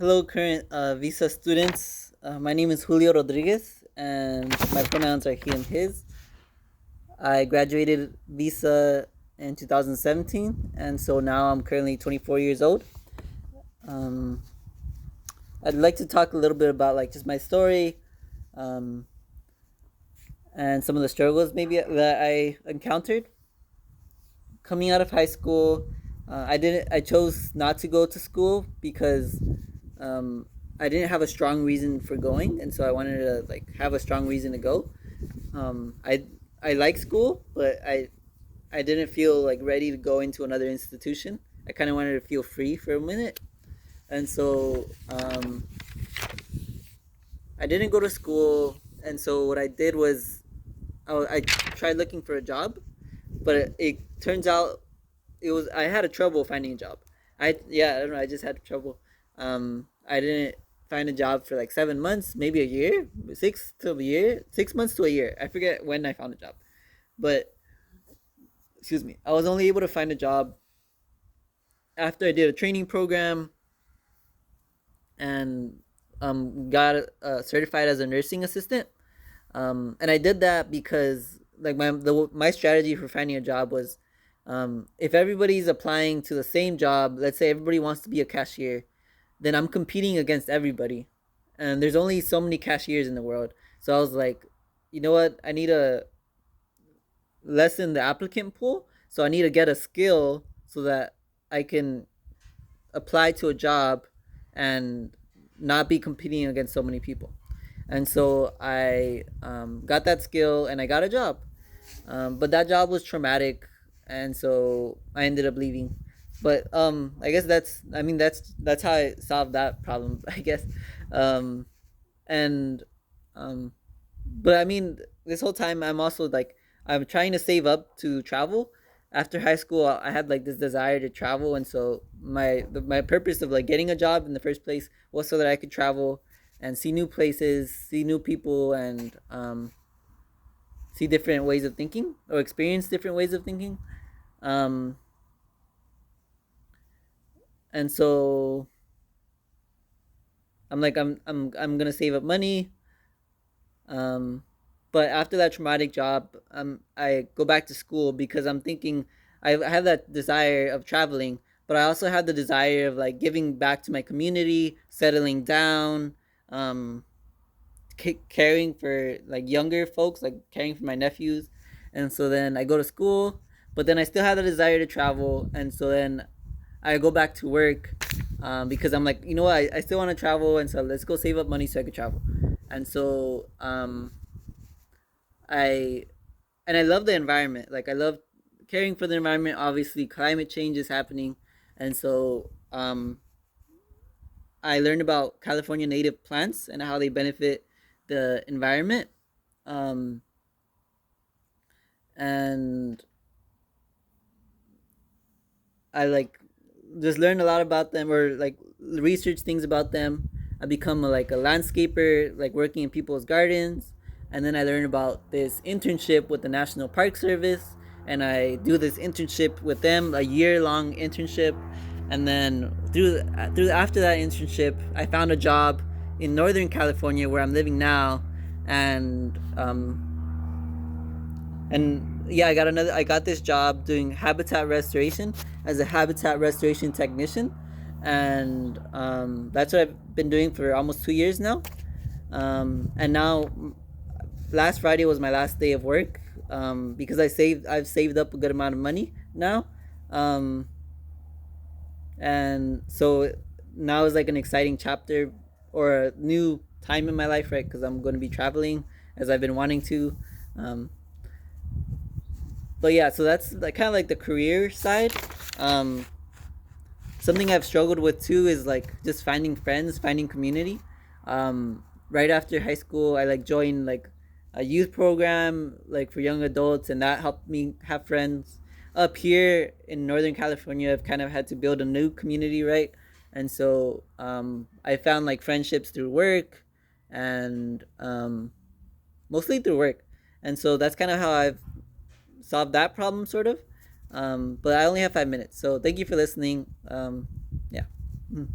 Hello, current visa students. My name is Julio Rodriguez, and my pronouns are he and his. I graduated visa in 2017, and so now I'm currently 24 years old. Um, I'd like to talk a little bit about like just my story, um, and some of the struggles maybe that I encountered coming out of high school. I chose not to go to school because um, I didn't have a strong reason for going, and so I wanted to like have a strong reason to go. Um, I I like school, but I didn't feel like ready to go into another institution. I kind of wanted to feel free for a minute, and so I didn't go to school. And so what I did was I tried looking for a job, but it turns out I had a trouble finding a job. I don't know, I just had trouble. I didn't find a job for like 7 months, maybe a year, 6 months to a year. I forget when I found a job, but excuse me, I was only able to find a job after I did a training program and got certified as a nursing assistant. And I did that because like my strategy for finding a job was if everybody's applying to the same job, let's say everybody wants to be a cashier, then I'm competing against everybody. And there's only so many cashiers in the world. So I was like, you know what? I need to lessen the applicant pool. So I need to get a skill so that I can apply to a job and not be competing against so many people. And so I got that skill and I got a job. But that job was traumatic, and so I ended up leaving. But I guess that's how I solved that problem. I guess, um, and um, but I mean, this whole time I'm also like I'm trying to save up to travel. After high school, I had like this desire to travel, and so my purpose of like getting a job in the first place was so that I could travel and see new places, see new people, and see different ways of thinking or experience different ways of thinking. Um, and so I'm gonna save up money. Um, but after that traumatic job, I go back to school because I'm thinking I have that desire of traveling, but I also have the desire of like giving back to my community, settling down, um, caring for like younger folks, like caring for my nephews. And so then I go to school, but then I still have the desire to travel, and so then I go back to work because I'm like, you know what, I still want to travel, and so let's go save up money so I could travel. And so I and I love the environment. Like I love caring for the environment. Obviously, climate change is happening, and so I learned about California native plants and how they benefit the environment. Um, and I like just learned a lot about them or like research things about them. I become like a landscaper, like working in people's gardens, and then I learned about this internship with the National Park Service, and I do this internship with them, a year long internship, and then through after that internship, I found a job in Northern California where I'm living now, and yeah, I got this job doing habitat restoration as a habitat restoration technician, and that's what I've been doing for almost 2 years now. And now last Friday was my last day of work because I've saved up a good amount of money now, um, and so now is like an exciting chapter or a new time in my life, right? Because I'm going to be traveling as I've been wanting to. Um, but yeah, so that's like kind of like the career side. Um, Something I've struggled with too is like just finding friends, finding community. Right after high school, I like joined like a youth program like for young adults, and that helped me have friends. Up here in Northern California, I've kind of had to build a new community, right? And so I found like friendships through work, and mostly through work. And so that's kind of how I've solve that problem, sort of. But I only have 5 minutes, so thank you for listening. Yeah. Mm.